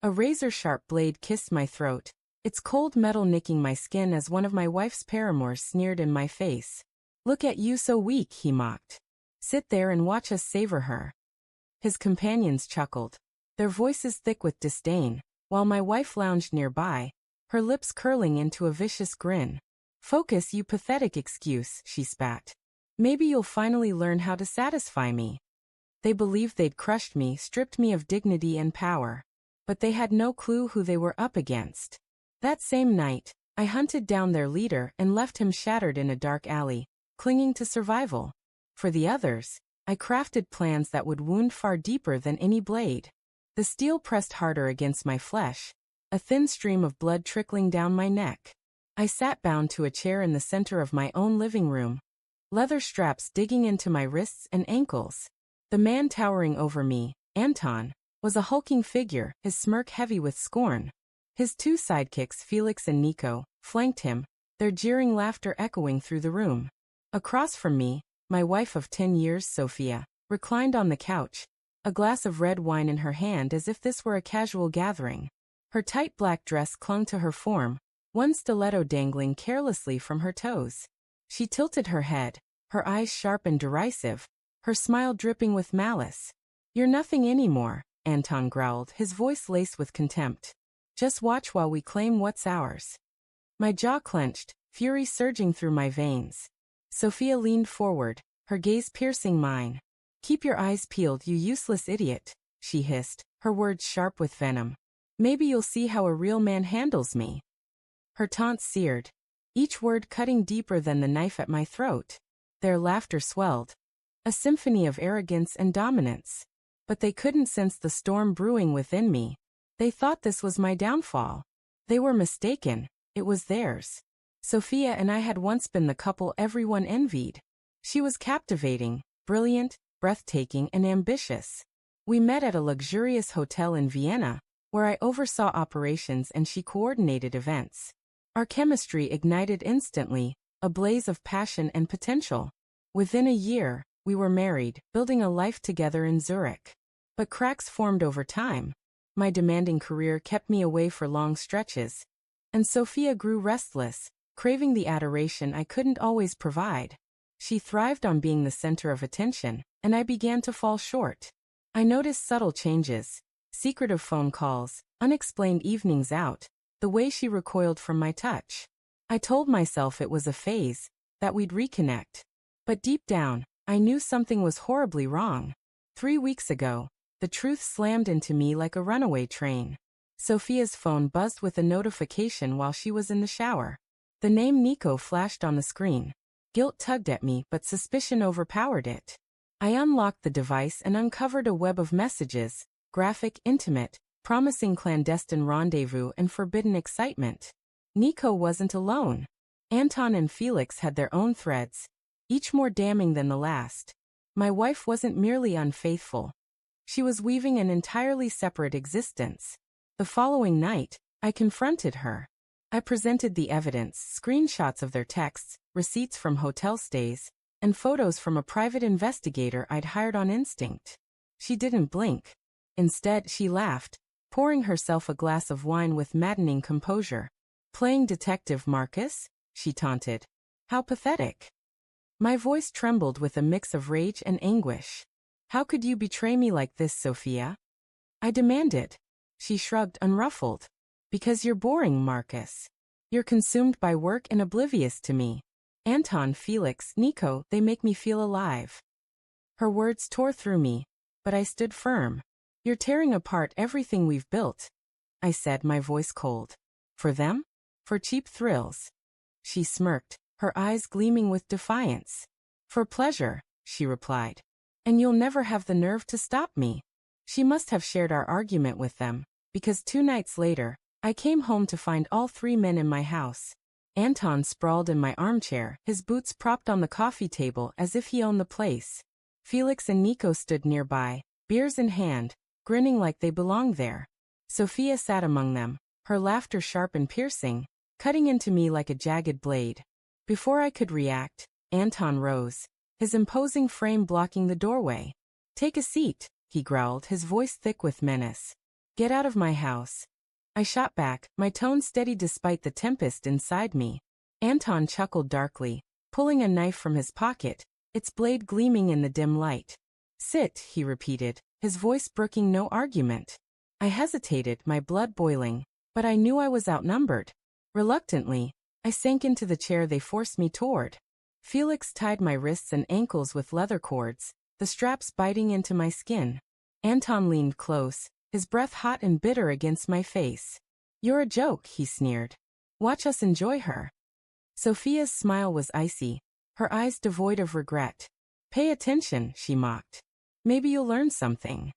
A razor-sharp blade kissed my throat, its cold metal nicking my skin as one of my wife's paramours sneered in my face. "Look at you so weak," he mocked. "Sit there and watch us savor her." His companions chuckled, their voices thick with disdain, while my wife lounged nearby, her lips curling into a vicious grin. "Focus, you pathetic excuse," she spat. "Maybe you'll finally learn how to satisfy me." They believed they'd crushed me, stripped me of dignity and power. But they had no clue who they were up against. That same night, I hunted down their leader and left him shattered in a dark alley, clinging to survival. For the others, I crafted plans that would wound far deeper than any blade. The steel pressed harder against my flesh, a thin stream of blood trickling down my neck. I sat bound to a chair in the center of my own living room, leather straps digging into my wrists and ankles. The man towering over me, Anton, was a hulking figure, his smirk heavy with scorn. His two sidekicks, Felix and Nico, flanked him, their jeering laughter echoing through the room. Across from me, my wife of 10 years, Sophia, reclined on the couch, a glass of red wine in her hand as if this were a casual gathering. Her tight black dress clung to her form, one stiletto dangling carelessly from her toes. She tilted her head, her eyes sharp and derisive, her smile dripping with malice. "You're nothing anymore," Anton growled, his voice laced with contempt. "Just watch while we claim what's ours." My jaw clenched, fury surging through my veins. Sophia leaned forward, her gaze piercing mine. "Keep your eyes peeled, you useless idiot," she hissed, her words sharp with venom. "Maybe you'll see how a real man handles me." Her taunt seared, each word cutting deeper than the knife at my throat. Their laughter swelled, a symphony of arrogance and dominance. But they couldn't sense the storm brewing within me. They thought this was my downfall. They were mistaken, it was theirs. Sophia and I had once been the couple everyone envied. She was captivating, brilliant, breathtaking, and ambitious. We met at a luxurious hotel in Vienna, where I oversaw operations and she coordinated events. Our chemistry ignited instantly, a blaze of passion and potential. Within a year, we were married, building a life together in Zurich. But cracks formed over time. My demanding career kept me away for long stretches, and Sophia grew restless, craving the adoration I couldn't always provide. She thrived on being the center of attention, and I began to fall short. I noticed subtle changes, secretive phone calls, unexplained evenings out, the way she recoiled from my touch. I told myself it was a phase, that we'd reconnect. But deep down, I knew something was horribly wrong. 3 weeks ago, the truth slammed into me like a runaway train. Sophia's phone buzzed with a notification while she was in the shower. The name Nico flashed on the screen. Guilt tugged at me, but suspicion overpowered it. I unlocked the device and uncovered a web of messages, graphic, intimate, promising clandestine rendezvous and forbidden excitement. Nico wasn't alone. Anton and Felix had their own threads, each more damning than the last. My wife wasn't merely unfaithful. She was weaving an entirely separate existence. The following night, I confronted her. I presented the evidence, screenshots of their texts, receipts from hotel stays, and photos from a private investigator I'd hired on instinct. She didn't blink. Instead, she laughed, pouring herself a glass of wine with maddening composure. "Playing Detective Marcus?" she taunted. "How pathetic." My voice trembled with a mix of rage and anguish. "How could you betray me like this, Sophia?" I demanded. She shrugged, unruffled. "Because you're boring, Marcus. You're consumed by work and oblivious to me. Anton, Felix, Nico, they make me feel alive." Her words tore through me, but I stood firm. "You're tearing apart everything we've built," I said, my voice cold. "For them? For cheap thrills?" She smirked, her eyes gleaming with defiance. "For pleasure," she replied. "And you'll never have the nerve to stop me." She must have shared our argument with them, because 2 nights later, I came home to find all 3 men in my house. Anton sprawled in my armchair, his boots propped on the coffee table as if he owned the place. Felix and Nico stood nearby, beers in hand, grinning like they belonged there. Sophia sat among them, her laughter sharp and piercing, cutting into me like a jagged blade. Before I could react, Anton rose, his imposing frame blocking the doorway. "Take a seat," he growled, his voice thick with menace. Get out of my house. I shot back, my tone steady despite the tempest inside me. Anton chuckled darkly, pulling a knife from his pocket, its blade gleaming in the dim light. Sit, he repeated, his voice brooking no argument. I hesitated, my blood boiling, but I knew I was outnumbered. Reluctantly, I sank into the chair they forced me toward. Felix tied my wrists and ankles with leather cords, the straps biting into my skin. Anton leaned close, his breath hot and bitter against my face. You're a joke, he sneered. Watch us enjoy her. Sophia's smile was icy, her eyes devoid of regret. Pay attention, she mocked. Maybe you'll learn something.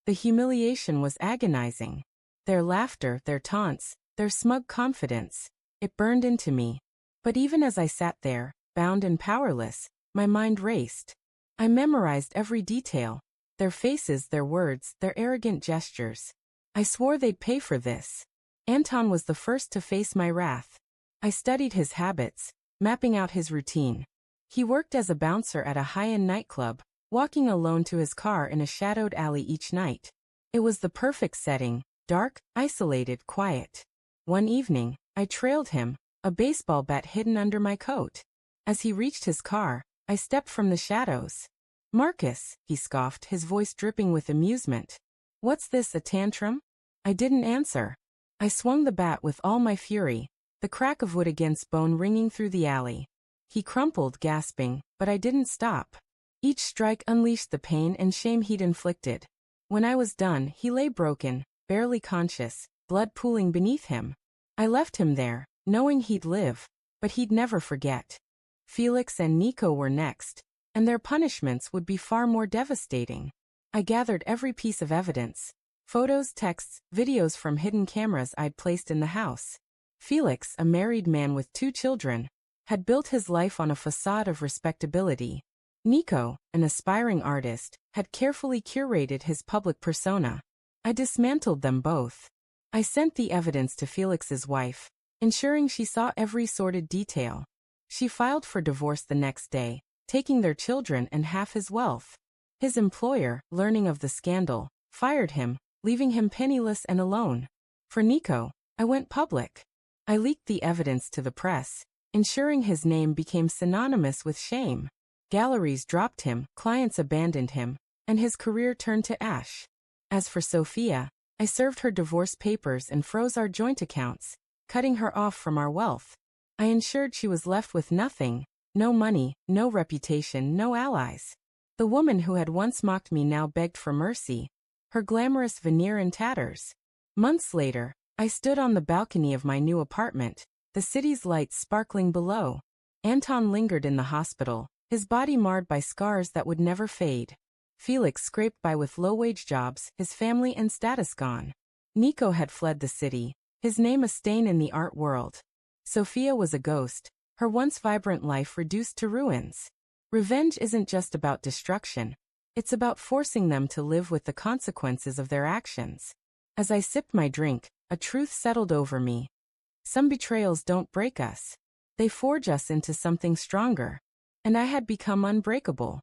The humiliation was agonizing. Their laughter, their taunts, their smug confidence. It burned into me. But even as I sat there, bound and powerless, my mind raced. I memorized every detail. Their faces, their words, their arrogant gestures. I swore they'd pay for this. Anton was the first to face my wrath. I studied his habits, mapping out his routine. He worked as a bouncer at a high-end nightclub, walking alone to his car in a shadowed alley each night. It was the perfect setting, dark, isolated, quiet. One evening, I trailed him, a baseball bat hidden under my coat. As he reached his car, I stepped from the shadows. Marcus, he scoffed, his voice dripping with amusement. What's this, a tantrum? I didn't answer. I swung the bat with all my fury, the crack of wood against bone ringing through the alley. He crumpled, gasping, but I didn't stop. Each strike unleashed the pain and shame he'd inflicted. When I was done, he lay broken, barely conscious, blood pooling beneath him. I left him there, knowing he'd live, but he'd never forget. Felix and Nico were next, and their punishments would be far more devastating. I gathered every piece of evidence. Photos, texts, videos from hidden cameras I'd placed in the house. Felix, a married man with 2 children, had built his life on a facade of respectability. Nico, an aspiring artist, had carefully curated his public persona. I dismantled them both. I sent the evidence to Felix's wife, ensuring she saw every sordid detail. She filed for divorce the next day, taking their children and half his wealth. His employer, learning of the scandal, fired him, leaving him penniless and alone. For Nico, I went public. I leaked the evidence to the press, ensuring his name became synonymous with shame. Galleries dropped him, clients abandoned him, and his career turned to ash. As for Sophia, I served her divorce papers and froze our joint accounts, cutting her off from our wealth. I ensured she was left with nothing, no money, no reputation, no allies. The woman who had once mocked me now begged for mercy, her glamorous veneer in tatters. Months later, I stood on the balcony of my new apartment, the city's lights sparkling below. Anton lingered in the hospital, his body marred by scars that would never fade. Felix scraped by with low-wage jobs, his family and status gone. Nico had fled the city, his name a stain in the art world. Sophia was a ghost, her once vibrant life reduced to ruins. Revenge isn't just about destruction. It's about forcing them to live with the consequences of their actions. As I sipped my drink, a truth settled over me. Some betrayals don't break us. They forge us into something stronger. And I had become unbreakable.